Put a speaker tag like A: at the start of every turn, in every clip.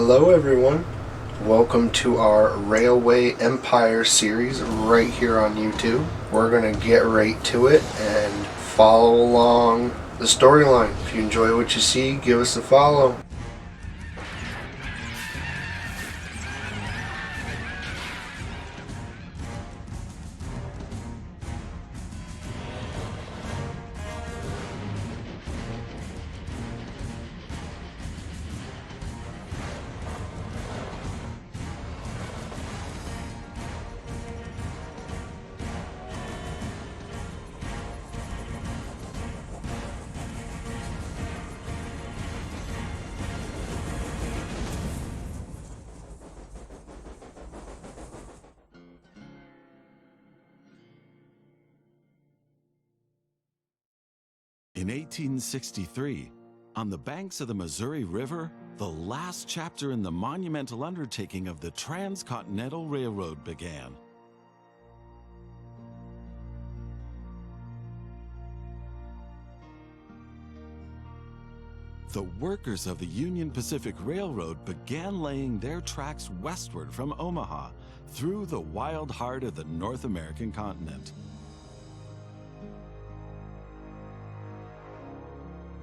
A: Hello everyone, welcome to our Railway Empire series right here on YouTube. We're going to get right to it and follow along the storyline. If you enjoy what you see, give us a follow.
B: In 1863, on the banks of the Missouri River, the last chapter in the monumental undertaking of the Transcontinental Railroad began. The workers of the Union Pacific Railroad began laying their tracks westward from Omaha through the wild heart of the North American continent.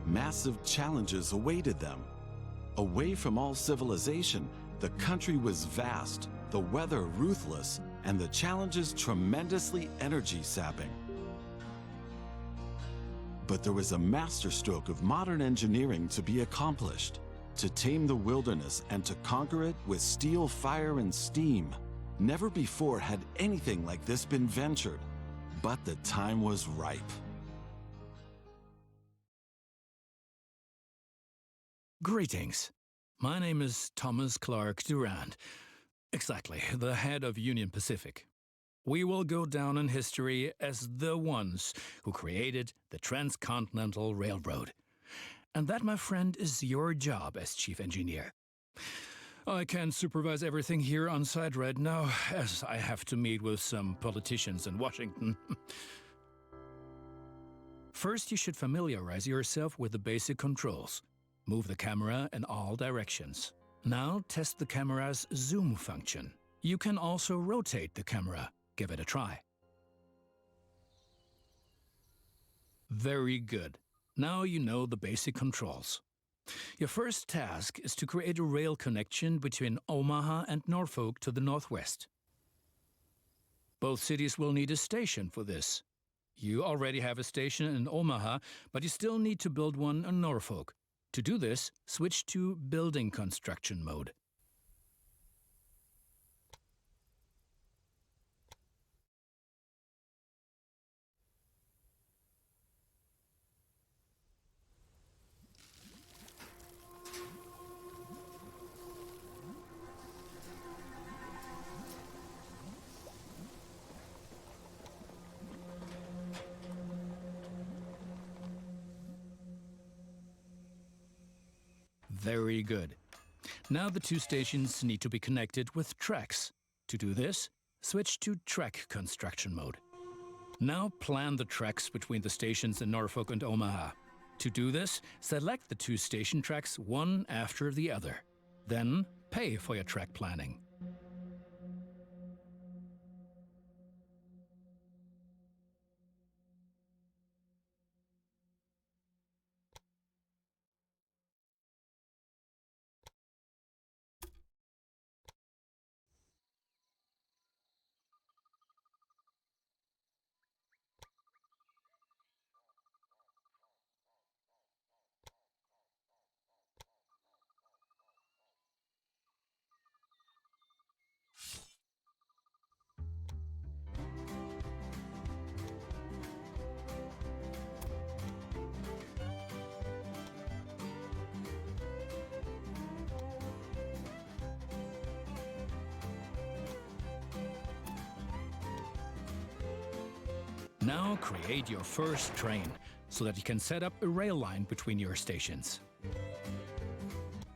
B: Massive challenges awaited them. Away from all civilization, the country was vast, the weather ruthless, and the challenges tremendously energy-sapping. But there was a masterstroke of modern engineering to be accomplished. To tame the wilderness and to conquer it with steel, fire, and steam. Never before had anything like this been ventured, but the time was ripe.
C: Greetings. My name is Thomas Clark Durand. Exactly, the head of Union Pacific. We will go down in history as the ones who created the Transcontinental Railroad. And that, my friend, is your job as chief engineer. I can't supervise everything here on site right now, as I have to meet with some politicians in Washington. First, you should familiarize yourself with the basic controls. Move the camera in all directions. Now test the camera's zoom function. You can also rotate the camera. Give it a try. Very good. Now you know the basic controls. Your first task is to create a rail connection between Omaha and Norfolk to the northwest. Both cities will need a station for this. You already have a station in Omaha, but you still need to build one in Norfolk. To do this, switch to building construction mode. Very good. Now the two stations need to be connected with tracks. To do this, switch to track construction mode. Now plan the tracks between the stations in Norfolk and Omaha. To do this, select the two station tracks one after the other. Then pay for your track planning. Now create your first train, so that you can set up a rail line between your stations.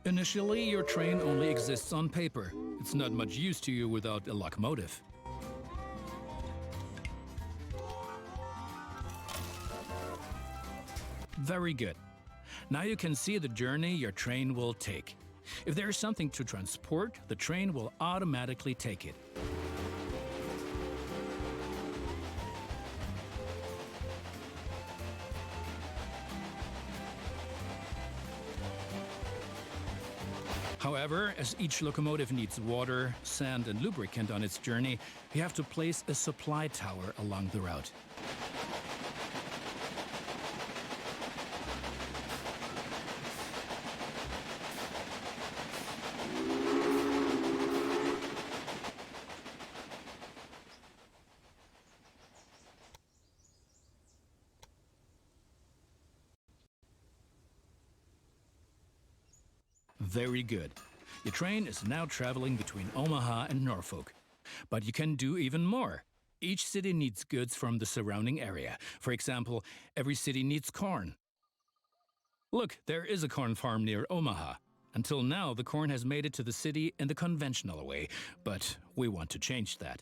C: Initially, your train only exists on paper. It's not much use to you without a locomotive. Very good. Now you can see the journey your train will take. If there is something to transport, the train will automatically take it. However, as each locomotive needs water, sand, and lubricant on its journey, you have to place a supply tower along the route. Very good. Your train is now traveling between Omaha and Norfolk. But you can do even more. Each city needs goods from the surrounding area. For example, every city needs corn. Look, there is a corn farm near Omaha. Until now, the corn has made it to the city in the conventional way, but we want to change that.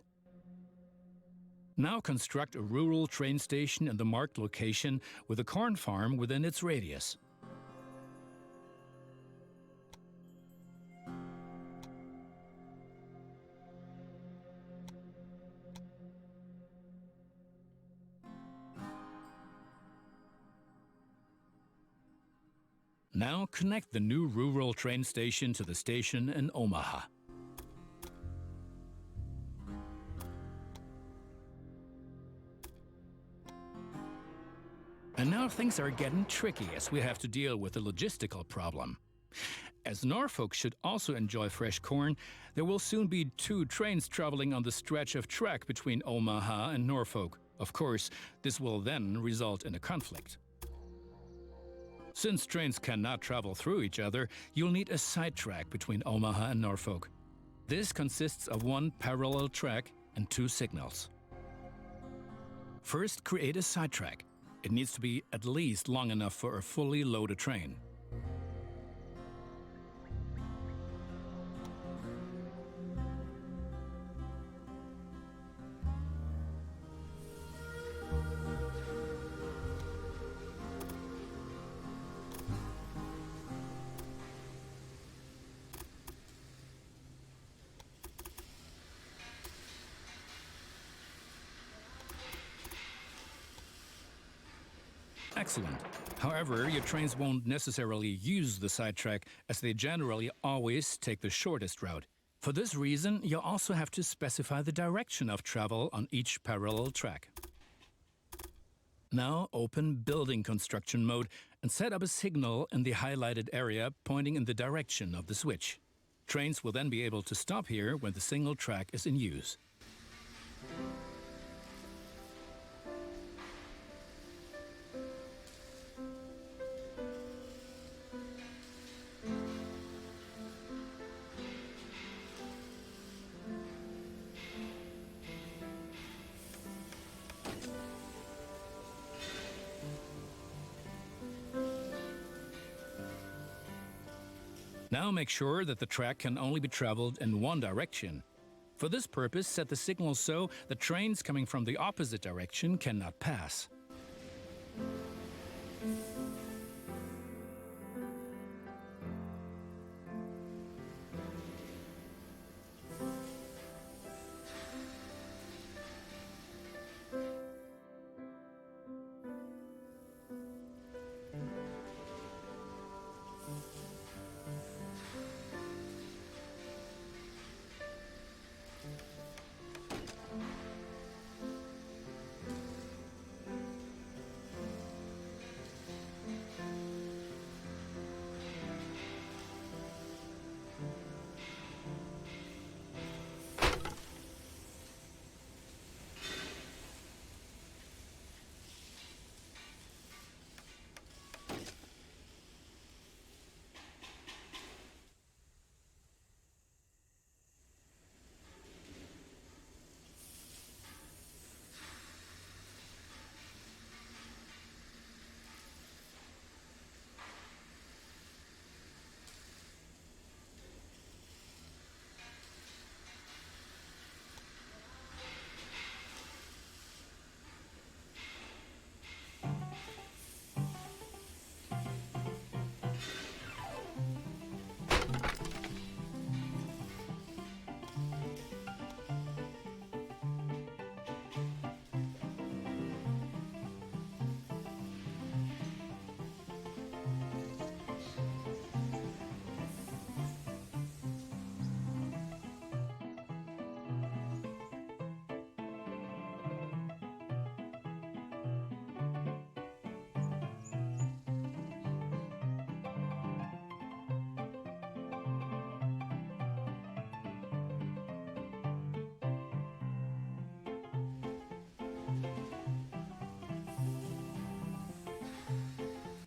C: Now construct a rural train station in the marked location with a corn farm within its radius. Now connect the new rural train station to the station in Omaha. And now things are getting tricky as we have to deal with a logistical problem. As Norfolk should also enjoy fresh corn, there will soon be 2 trains traveling on the stretch of track between Omaha and Norfolk. Of course, this will then result in a conflict. Since trains cannot travel through each other, you'll need a side track between Omaha and Norfolk. This consists of 1 parallel track and 2 signals. First, create a side track. It needs to be at least long enough for a fully loaded train. Excellent. However, your trains won't necessarily use the sidetrack, as they generally always take the shortest route. For this reason, you'll also have to specify the direction of travel on each parallel track. Now open Building Construction mode and set up a signal in the highlighted area pointing in the direction of the switch. Trains will then be able to stop here when the single track is in use. Now make sure that the track can only be traveled in one direction. For this purpose, set the signal so that trains coming from the opposite direction cannot pass.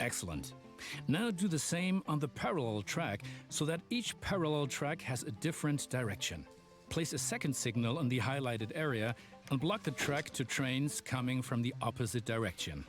C: Excellent. Now do the same on the parallel track so that each parallel track has a different direction. Place a second signal in the highlighted area and block the track to trains coming from the opposite direction.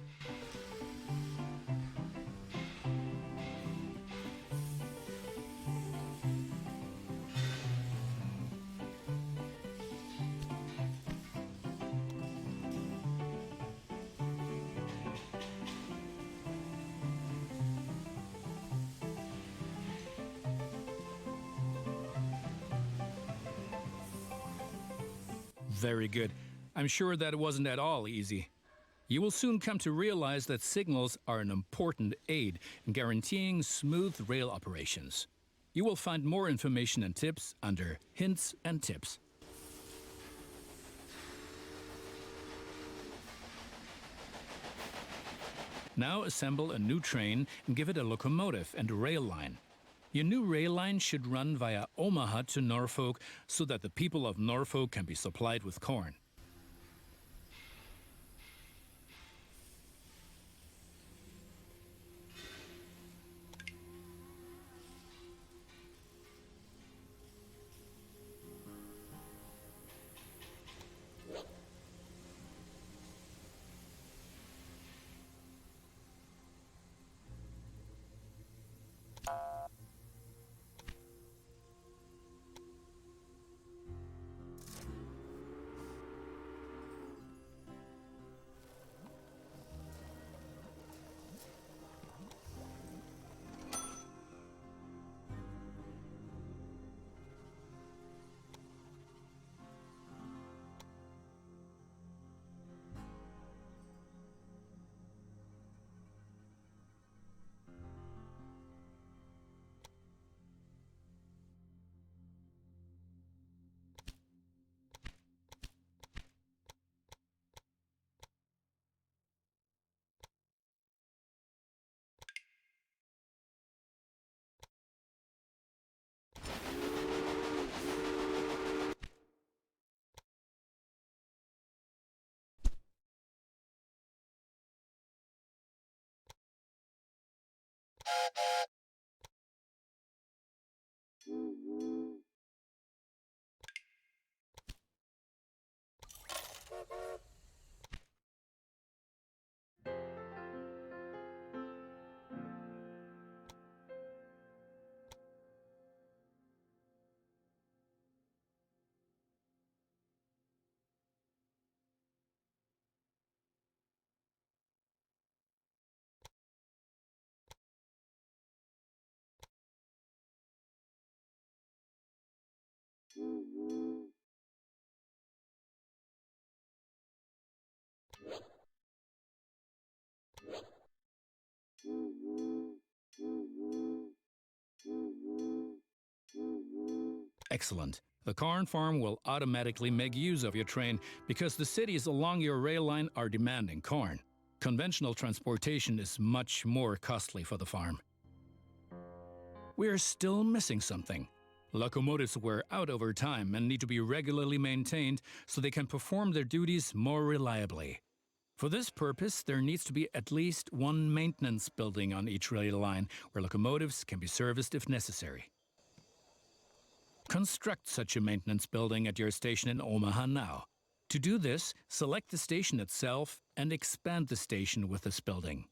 C: Very good. I'm sure that it wasn't at all easy. You will soon come to realize that signals are an important aid in guaranteeing smooth rail operations. You will find more information and tips under Hints and Tips. Now assemble a new train and give it a locomotive and a rail line. Your new rail line should run via Omaha to Norfolk so that the people of Norfolk can be supplied with corn. Excellent. The corn farm will automatically make use of your train because the cities along your rail line are demanding corn. Conventional transportation is much more costly for the farm. We are still missing something. Locomotives wear out over time and need to be regularly maintained so they can perform their duties more reliably. For this purpose, there needs to be at least one maintenance building on each rail line where locomotives can be serviced if necessary. Construct such a maintenance building at your station in Omaha now. To do this, select the station itself and expand the station with this building.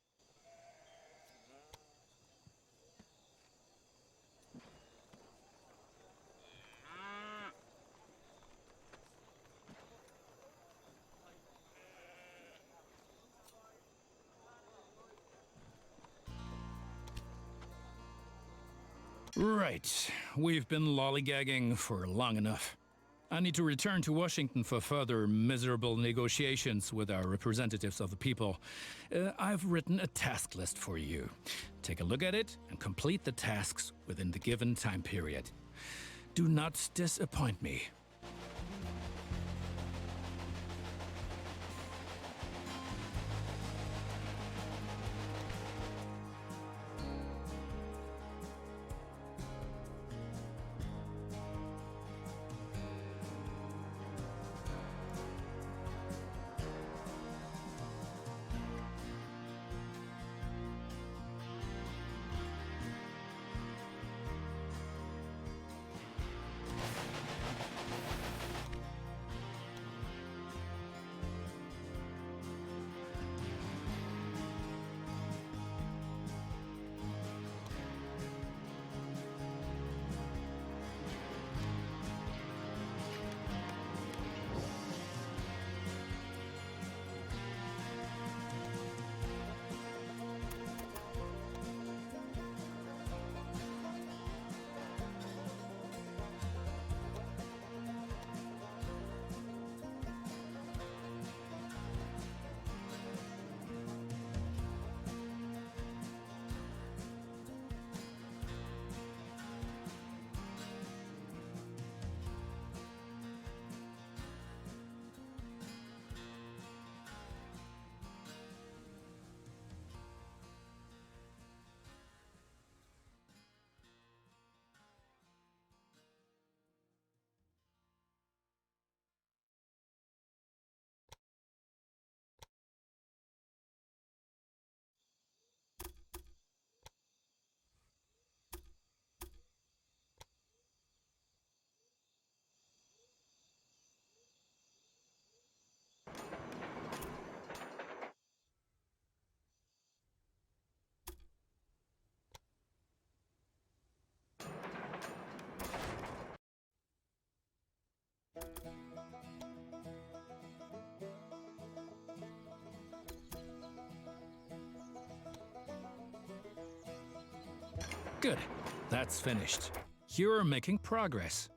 C: Right, we've been lollygagging for long enough. I need to return to Washington for further miserable negotiations with our representatives of the people. I've written a task list for you. Take a look at it and complete the tasks within the given time period. Do not disappoint me. Good. That's finished. You're making progress.